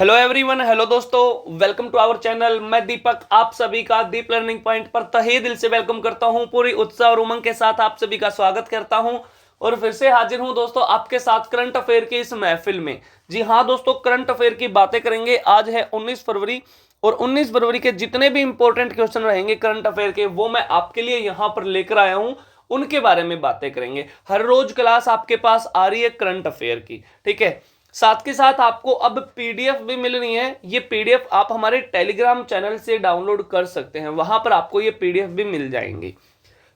Hello everyone, hello दोस्तों, welcome to our channel. मैं दीपक आप सभी का दीप लर्निंग पॉइंट पर तहे दिल से वेलकम करता हूं। पूरी उत्साह और उमंग के साथ आप सभी का स्वागत करता हूं और फिर से हाजिर हूं दोस्तों आपके साथ करंट अफेयर की इस महफिल में। जी हां दोस्तों, करंट अफेयर की बातें करेंगे। आज है 19 फरवरी और 19 फरवरी के जितने भी इंपॉर्टेंट क्वेश्चन रहेंगे करंट अफेयर के, वो मैं आपके लिए यहां पर लेकर आया हूं। उनके बारे में बातें करेंगे। हर रोज क्लास आपके पास आ रही है करंट अफेयर की, ठीक है। साथ के साथ आपको अब पीडीएफ भी मिल रही है। ये पीडीएफ आप हमारे टेलीग्राम चैनल से डाउनलोड कर सकते हैं, वहां पर आपको ये पीडीएफ भी मिल जाएंगी।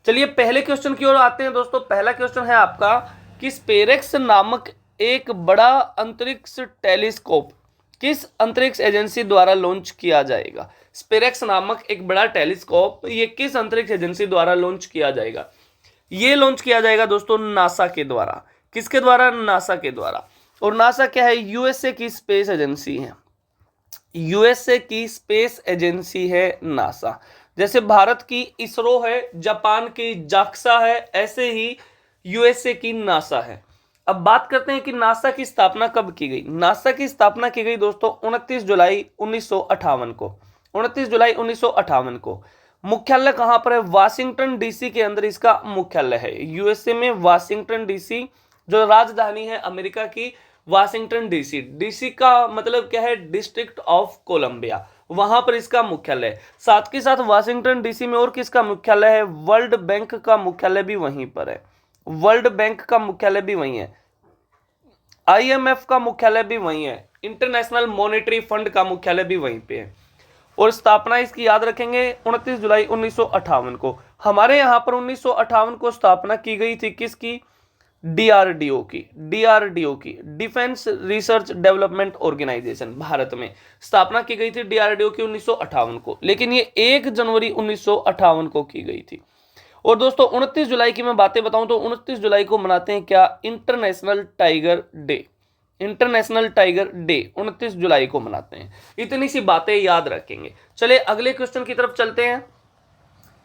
चलिए पहले क्वेश्चन की ओर आते हैं दोस्तों। पहला क्वेश्चन है आपका कि स्पेरेक्स नामक एक बड़ा अंतरिक्ष टेलीस्कोप किस अंतरिक्ष एजेंसी द्वारा लॉन्च किया जाएगा। स्पेरेक्स नामक एक बड़ा टेलीस्कोप ये किस अंतरिक्ष एजेंसी द्वारा लॉन्च किया जाएगा। ये लॉन्च किया जाएगा दोस्तों नासा के द्वारा। किसके द्वारा? नासा के द्वारा। और नासा क्या है? यूएसए की स्पेस एजेंसी है। यूएसए की स्पेस एजेंसी है नासा। जैसे भारत की इसरो है, जापान की जाक्सा है, ऐसे ही यूएसए की नासा है। अब बात करते हैं कि नासा की स्थापना कब की गई। नासा की स्थापना की गई दोस्तों 29 जुलाई 1958 को। 29 जुलाई 1958 को। मुख्यालय कहां पर है? वाशिंगटन डीसी के अंदर इसका मुख्यालय है। यूएसए में वाशिंगटन डीसी जो राजधानी है अमेरिका की, वाशिंगटन डीसी। डीसी का मतलब क्या है? डिस्ट्रिक्ट ऑफ कोलंबिया, वहां पर इसका मुख्यालय है। साथ के साथ वाशिंगटन डीसी में और किसका मुख्यालय है? वर्ल्ड बैंक का मुख्यालय भी वहीं पर है। वर्ल्ड बैंक का मुख्यालय भी वहीं है। आईएमएफ का मुख्यालय भी वहीं है। इंटरनेशनल मॉनेटरी फंड का मुख्यालय भी वहीं पे है। और स्थापना इसकी याद रखेंगे 29 जुलाई 1958 को। हमारे यहाँ पर 1958 को स्थापना की गई थी किसकी? डीआरडीओ की। डीआरडीओ की defence research development organisation, Bharat में स्थापना की गई थी डीआरडीओ की 1958 को। लेकिन ये 1 जनवरी 1958 को की गई थी। और दोस्तों 29 जुलाई की मैं बातें बताऊं तो 29 जुलाई को मनाते हैं क्या? International tiger day. International tiger day 29 जुलाई को मनाते हैं। इतनी सी बातें याद रखेंगे। चलिए अगले क्वेश्चन की तरफ चलते हैं।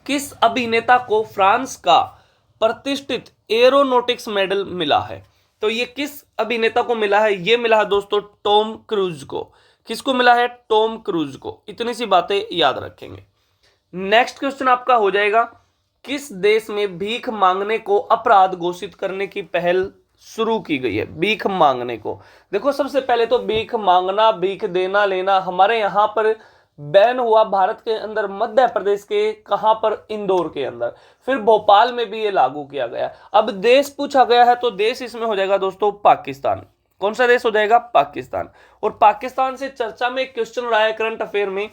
किस अभिनेता को फ्रांस का प्रतिष्ठित एरोनॉटिक्स मेडल मिला है? तो ये किस अभिनेता को मिला है? ये मिला है दोस्तों टॉम क्रूज को। किसको मिला है? टॉम क्रूज को। इतनी सी बातें याद रखेंगे। नेक्स्ट क्वेश्चन आपका हो जाएगा, किस देश में भीख मांगने को अपराध घोषित करने की पहल शुरू की गई है? भीख मांगने को, देखो सबसे पहले तो भीख मांगना, भीख देना लेना हमारे यहां पर बैन हुआ भारत के अंदर, मध्य प्रदेश के कहां पर? इंदौर के अंदर। फिर भोपाल में भी ये लागू किया गया। अब देश पूछा गया है तो देश इसमें हो जाएगा दोस्तों पाकिस्तान। कौन सा देश हो जाएगा? पाकिस्तान। और पाकिस्तान से चर्चा में एक क्वेश्चन रहा है करंट अफेयर में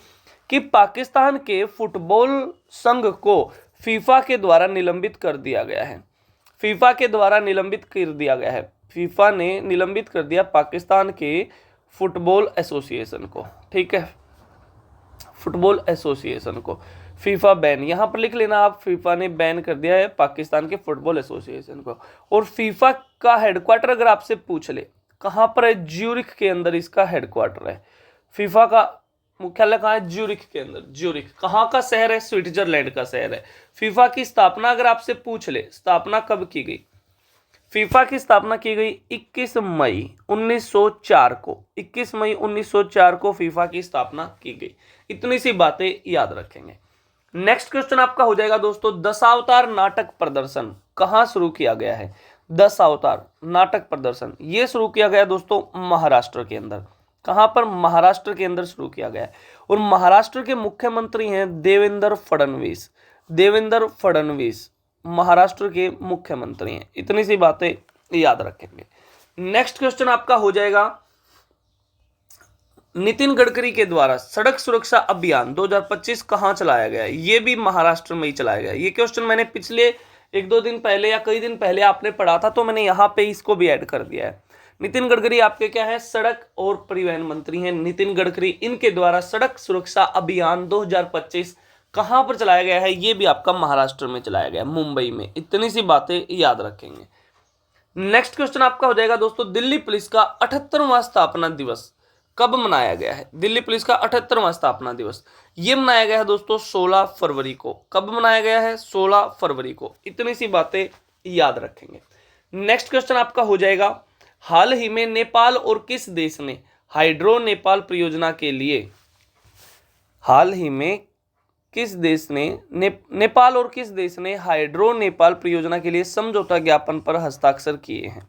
कि पाकिस्तान के फुटबॉल संघ को फीफा के द्वारा निलंबित कर दिया गया है। फीफा के द्वारा निलंबित कर दिया गया है। फीफा ने निलंबित कर दिया पाकिस्तान के फुटबॉल एसोसिएशन को, ठीक है, फुटबॉल एसोसिएशन को। फीफा बैन, यहां पर लिख लेना आप, फीफा ने बैन कर दिया है पाकिस्तान के फुटबॉल एसोसिएशन को। और फीफा का हेडक्वार्टर अगर आपसे पूछ ले कहां पर है? ज्यूरिख के अंदर इसका हेडक्वार्टर है। फीफा का मुख्यालय कहां है? ज्यूरिख के अंदर। ज्यूरिख कहां का शहर है? स्विट्जरलैंड का शहर है। फीफा की स्थापना अगर आपसे पूछ ले, स्थापना कब की गई? फीफा की स्थापना की गई 21 मई 1904 को। 21 मई 1904 को फीफा की स्थापना की गई। इतनी सी बातें याद रखेंगे। नेक्स्ट क्वेश्चन आपका हो जाएगा दोस्तों, दशावतार नाटक प्रदर्शन कहां शुरू किया गया है? दशावतार नाटक प्रदर्शन ये शुरू किया गया दोस्तों महाराष्ट्र के अंदर। कहां पर? महाराष्ट्र के अंदर शुरू किया गया है। और महाराष्ट्र के मुख्यमंत्री हैं देवेंद्र फडणवीस। देवेंद्र फडणवीस महाराष्ट्र के मुख्यमंत्री हैं। इतनी सी बातें याद रखेंगे। नेक्स्ट क्वेश्चन आपका हो जाएगा, नितिन गडकरी के द्वारा सड़क सुरक्षा अभियान 2025 कहां चलाया गया है? ये भी महाराष्ट्र में ही चलाया गया है। ये क्वेश्चन मैंने पिछले 1-2 दिन पहले या कई दिन पहले आपने पढ़ा था, तो मैंने यहां पे इसको भी ऐड कर दिया है। नितिन गडकरी आपके क्या है? सड़क और परिवहन मंत्री हैं नितिन गडकरी। इनके द्वारा सड़क सुरक्षा अभियान 2025 कहां पर चलाया गया है? ये भी आपका महाराष्ट्र में चलाया गया, मुंबई में। इतनी सी बातें याद रखेंगे। नेक्स्ट क्वेश्चन आपका हो जाएगा दोस्तों, दिल्ली पुलिस का 78वां स्थापना दिवस कब मनाया गया है? दिल्ली पुलिस का 78वां स्थापना दिवस ये मनाया गया है दोस्तों 16 फरवरी को। कब मनाया गया है? 16 फरवरी को। इतनी सी बातें याद रखेंगे। नेक्स्ट क्वेश्चन आपका हो जाएगा, हाल ही में नेपाल और किस देश ने हाइड्रो नेपाल परियोजना के लिए हाल ही में किस देश ने नेपाल और किस देश ने हाइड्रो नेपाल परियोजना के लिए समझौता ज्ञापन पर हस्ताक्षर किए हैं?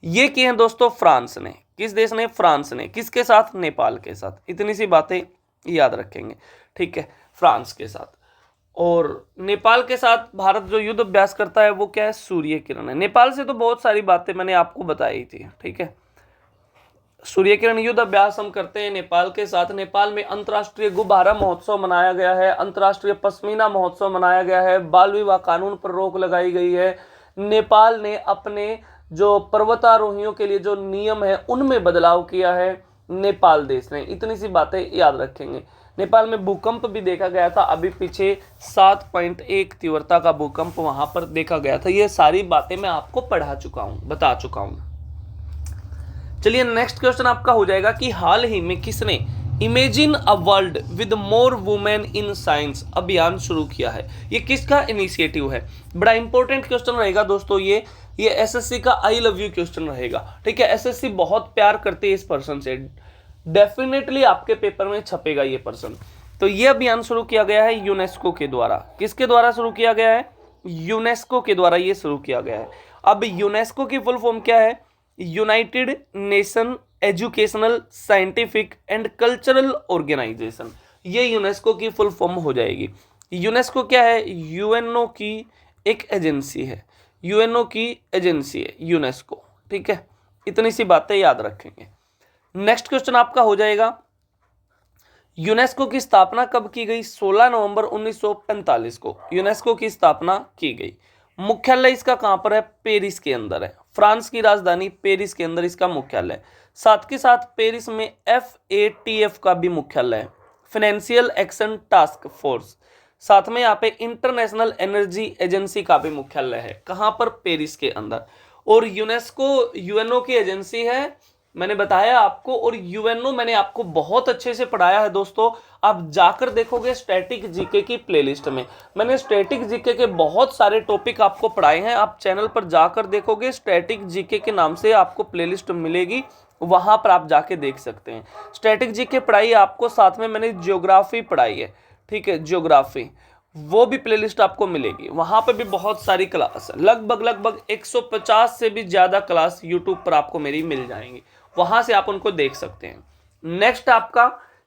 ये किए हैं दोस्तों फ्रांस ने। किस देश ने? फ्रांस ने। किसके साथ? नेपाल के साथ। इतनी सी बातें याद रखेंगे, ठीक है, फ्रांस के साथ। और नेपाल के साथ भारत जो युद्ध अभ्यास करता है वो क्या है? सूर्य किरण है। नेपाल से तो बहुत सारी बातें मैंने आपको बताई थी, ठीक है। सूर्य किरण युद्ध अभ्यास हम करते हैं नेपाल के साथ। नेपाल में अंतर्राष्ट्रीय गुब्बारा महोत्सव मनाया गया है, अंतर्राष्ट्रीय पश्मीना महोत्सव मनाया गया है, बाल विवाह कानून पर रोक लगाई गई है। नेपाल ने अपने जो पर्वतारोहियों के लिए जो नियम है उनमें बदलाव किया है नेपाल देश ने। इतनी सी बातें याद रखेंगे। नेपाल में भूकंप भी देखा गया था अभी पीछे, 7.1 तीव्रता का भूकंप वहां पर देखा गया था। ये सारी बातें मैं आपको पढ़ा चुका हूं, बता चुका हूं। चलिए नेक्स्ट क्वेश्चन आपका हो जाएगा कि हाल ही में किसने imagine a world with more women in science अभियान शुरू किया है? ये किसका इनिशिएटिव है? बड़ा इंपॉर्टेंट क्वेश्चन रहेगा दोस्तों। ये एसएससी का आई लव यू क्वेश्चन रहेगा, ठीक है। एसएससी बहुत प्यार करती है इस पर्सन से, डेफिनेटली आपके पेपर में छपेगा ये पर्सन। तो ये अभियान शुरू किया गया है यूनेस्को के द्वारा। किसके द्वारा शुरू किया गया है? यूनेस्को के द्वारा ये शुरू किया गया है। अब यूनेस्को की फुल फॉर्म क्या है? United nation educational scientific and cultural organisation. ये यूनेस्को की फुल फॉर्म हो जाएगी। यूनेस्को क्या है? यूएनओ की एक एजेंसी है, यूएनओ की एजेंसी है यूनेस्को, ठीक है। इतनी सी बातें याद रखेंगे। नेक्स्ट क्वेश्चन आपका हो जाएगा, यूनेस्को की स्थापना कब की गई? 16 नवंबर 1945 को यूनेस्को की स्थापना की गई। मुख्यालय इसका कहां पर है? पेरिस के अंदर है। फ्रांस की राजधानी पेरिस के अंदर इसका मुख्यालय है। साथ के साथ पेरिस में FATF का भी मुख्यालय है, फाइनेंशियल एक्शन टास्क फोर्स। साथ में यहाँ पे इंटरनेशनल एनर्जी एजेंसी का भी मुख्यालय है। कहां पर? पेरिस के अंदर। और यूनेस्को यूएनओ की एजेंसी है, मैंने बताया आपको। और यूएनओ मैंने आपको बहुत अच्छे से पढ़ाया है दोस्तों। आप जाकर देखोगे स्टैटिक जीके की प्लेलिस्ट में, मैंने स्टैटिक जीके के बहुत सारे टॉपिक आपको पढ़ाए हैं। आप चैनल पर जाकर देखोगे, स्टैटिक जीके के नाम से आपको प्लेलिस्ट मिलेगी, वहां पर आप जाके देख सकते हैं। स्टैटिक जीके पढ़ाई आपको, साथ में मैंने ज्योग्राफी पढ़ाई है, ठीक है, ज्योग्राफी, वो भी प्लेलिस्ट आपको मिलेगी। वहां पे भी बहुत सारी क्लास है, लगभग 150 से भी ज्यादा क्लास यूट्यूब पर आपको मेरी मिल जाएंगी, वहां से आप उनको देख सकते हैं। नेक्स्ट आपका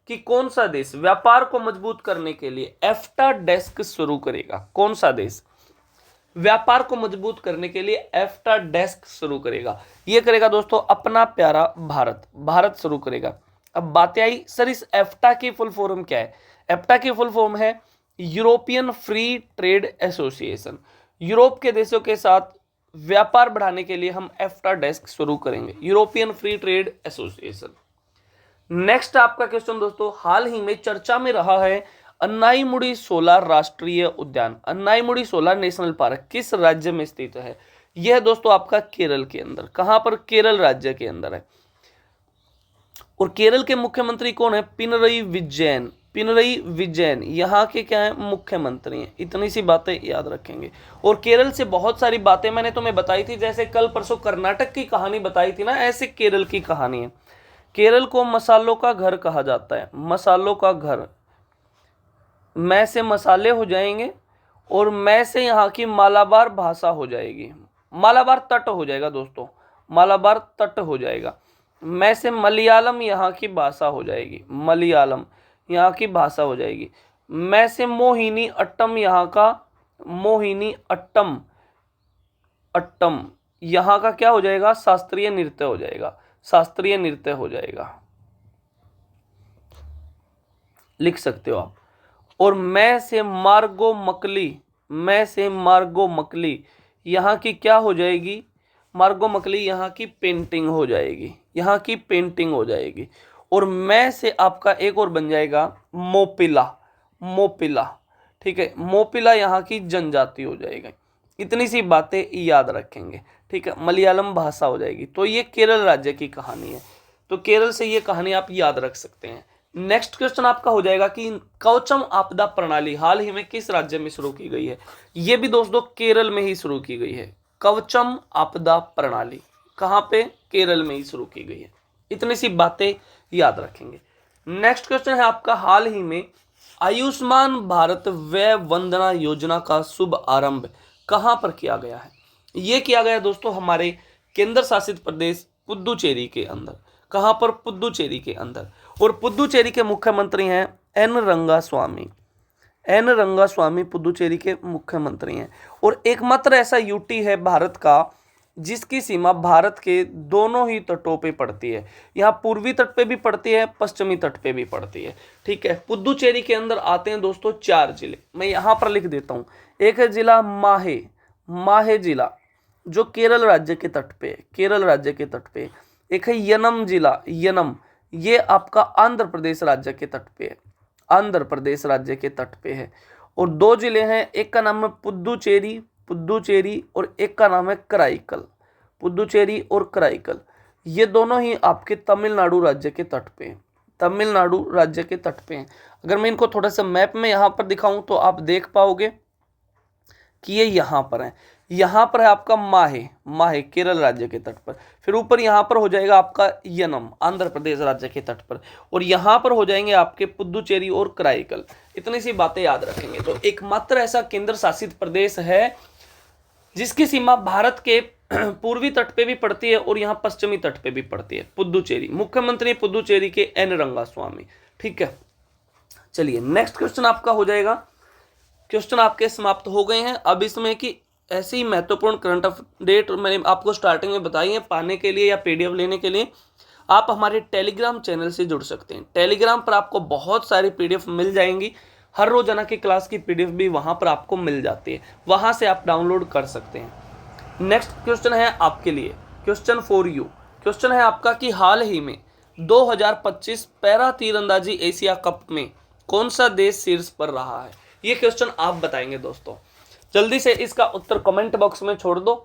कि कौन सा देश व्यापार को मजबूत करने के लिए एफ्टा डेस्क शुरू करेगा? कौन सा देश व्यापार को मजबूत करने के लिए एफ्टा डेस्क शुरू करेगा? ये करेगा दोस्तों अपना प्यारा भारत। भारत शुरू करेगा। अब बात आई सर इस एफ्टा की फुल फॉर्म क्या है? एफ्टा की फुल फॉर्म है European free trade association. Europe के देशों के साथ व्यापार बढ़ाने के लिए हम एफ्टा डेस्क शुरू करेंगे, European free trade association. Next आपका क्वेश्चन दोस्तों, हाल ही में चर्चा में रहा है अन्नाईमुड़ी शोला राष्ट्रीय उद्यान। अन्नाईमुड़ी शोला नेशनल पार्क किस राज्य में स्थित है? यह दोस्तों आपका केरल के अंदर। कहां पर? केरल राज्य के अंदर है। और केरल के मुख्यमंत्री कौन है? पिनरई विजयन। पिनरई विजयन यहाँ के क्या है? मुख्यमंत्री हैं। इतनी सी बातें याद रखेंगे। और केरल से बहुत सारी बातें मैंने तुम्हें बताई थी, जैसे कल परसों कर्नाटक की कहानी बताई थी ना, ऐसे केरल की कहानी है। केरल को मसालों का घर कहा जाता है, मसालों का घर। मैं से मसाले हो जाएंगे और मैं से यहाँ की मालाबार भाषा हो जाएगी, मालाबार तट हो जाएगा दोस्तों, मालाबार तट हो जाएगा। मैं से मलयालम यहाँ की भाषा हो जाएगी, मलयालम यहाँ की भाषा हो जाएगी। मैं से मोहिनी अट्टम यहाँ का, मोहिनी अट्टम, अट्टम यहाँ का क्या हो जाएगा? शास्त्रीय नृत्य हो जाएगा, शास्त्रीय नृत्य हो जाएगा, लिख सकते हो आप। और मैं से मार्गो मकली, मैं से मार्गो मकली यहाँ की क्या हो जाएगी? मार्गो मकली यहाँ की पेंटिंग हो जाएगी, यहाँ की पेंटिंग हो जाएगी। और मैं से आपका एक और बन जाएगा मोपिला, मोपिला, ठीक है, मोपिला यहाँ की जनजाति हो जाएगी। इतनी सी बातें याद रखेंगे, ठीक है, मलयालम भाषा हो जाएगी। तो ये केरल राज्य की कहानी है, तो केरल से ये कहानी आप याद रख सकते हैं। नेक्स्ट क्वेश्चन आपका हो जाएगा कि कवचम आपदा प्रणाली हाल ही में किस राज्य में शुरू की गई है? ये भी दोस्तों केरल में ही शुरू की गई है। कवचम आपदा प्रणाली कहां पे? केरल में ही शुरू की गई है। इतनी सी बातें याद रखेंगे। नेक्स्ट क्वेश्चन है आपका, हाल ही में आयुष्मान भारत वय वंदना योजना का शुभ आरंभ कहां पर किया गया है? ये किया गया दोस्तों हमारे केंद्र शासित प्रदेश पुदुचेरी के अंदर। कहां पर? पुदुचेरी के अंदर। और पुदुचेरी के मुख्यमंत्री हैं एन रंगास्वामी। एन रंगास्वामी पुदुचेरी के मुख्यमंत्री हैं। और एकमात्र ऐसा यूटी है भारत का जिसकी सीमा भारत के दोनों ही तटों पे पड़ती है। यहाँ पूर्वी तट पे भी पड़ती है, पश्चिमी तट पे भी पड़ती है। ठीक है, पुदुचेरी के अंदर आते हैं दोस्तों 4 जिले, मैं यहाँ पर लिख देता हूँ। एक है जिला माहे, माहे जिला जो केरल राज्य के तट पे, केरल राज्य के तट पे। एक है यनम जिला, यनम ये आपका आंध्र प्रदेश राज्य के तट पे है, आंध्र प्रदेश राज्य के तट पे है। और 2 जिले हैं, एक का नाम है पुदुचेरी, पुदुचेरी, और एक का नाम है कराईकल, पुदुचेरी और कराईकल। ये दोनों ही आपके तमिलनाडु राज्य के तट पे हैं, तमिलनाडु राज्य के तट पे हैं। अगर मैं इनको थोड़ा सा मैप में यहाँ पर दिखाऊं तो आप देख पाओगे कि ये यहाँ पर है। यहाँ पर है आपका माहे, माहे केरल राज्य के तट पर। फिर ऊपर यहाँ पर हो जाएगा आपका यनम आंध्र प्रदेश राज्य के तट पर। और यहाँ पर हो जाएंगे आपके पुदुचेरी और कराईकल। इतनी सी बातें याद रखेंगे। तो एकमात्र ऐसा केंद्र शासित प्रदेश है जिसकी सीमा भारत के पूर्वी तट पे भी पड़ती है और यहाँ पश्चिमी तट पे भी पड़ती है, पुदुचेरी। मुख्यमंत्री पुदुचेरी के एन रंगास्वामी। ठीक है, चलिए नेक्स्ट क्वेश्चन आपका हो जाएगा। क्वेश्चन आपके समाप्त हो गए हैं। अब इसमें कि ऐसी महत्वपूर्ण करंट अपडेट मैंने आपको स्टार्टिंग में बताई है, पाने के लिए या पीडीएफ लेने के लिए आप हमारे टेलीग्राम चैनल से जुड़ सकते हैं। टेलीग्राम पर आपको बहुत सारी पीडीएफ मिल जाएंगी। हर रोजाना की क्लास की पीडीएफ भी वहां पर आपको मिल जाती है, वहां से आप डाउनलोड कर सकते हैं। नेक्स्ट क्वेश्चन है आपके लिए, क्वेश्चन फॉर यू। क्वेश्चन है आपका कि हाल ही में 2025 पैरा तीरंदाजी एशिया कप में कौन सा देश शीर्ष पर रहा है? ये क्वेश्चन आप बताएंगे दोस्तों। जल्दी से इसका उत्तर कमेंट बॉक्स में छोड़ दो।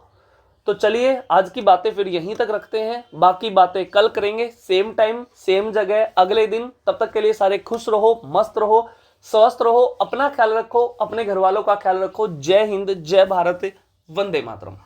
तो चलिए आज की बातें फिर यहीं तक रखते हैं, बाकी बातें कल करेंगे, सेम टाइम सेम जगह अगले दिन। तब तक के लिए सारे खुश रहो, मस्त रहो, स्वस्थ रहो, अपना ख्याल रखो, अपने घर वालों का ख्याल रखो। जय हिंद, जय भारत, वंदे मातरम।